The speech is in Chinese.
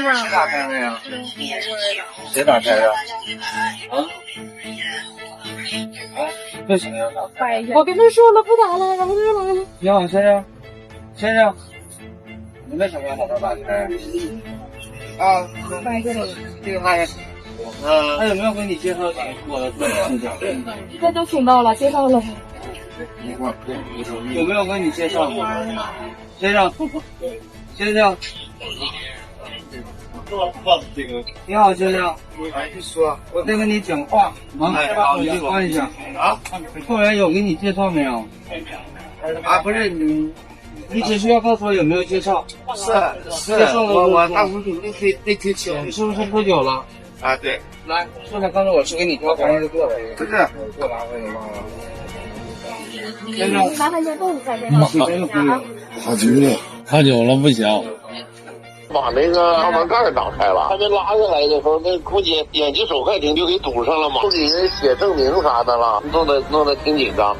谁打开的呀？谁打开的？啊？为什么要打开？我跟他说了不打了，然后他就来了。你好，先生，先生，你为什么要把它打开？啊，这个他，他有没有跟你介绍我的事情？这都听到了，介绍了。有没有跟你介绍？先生，先生。你好，先生。你说，我在跟你讲话啊，你就关一下啊。后来有给你介绍没有？啊，不是你只需要告诉我有没有介绍。是，我大五组那天请。你是不是喝酒了？啊，对。来，说来，刚才我是给你交房子过的。不是，过拿回来忘了。先生，麻烦就动一下这个啊。喝酒了不行。把那个舱门盖打开了，还没拉下来的时候，那空姐眼疾手快艇就给堵上了嘛，不给人写证明啥的了，弄得挺紧张。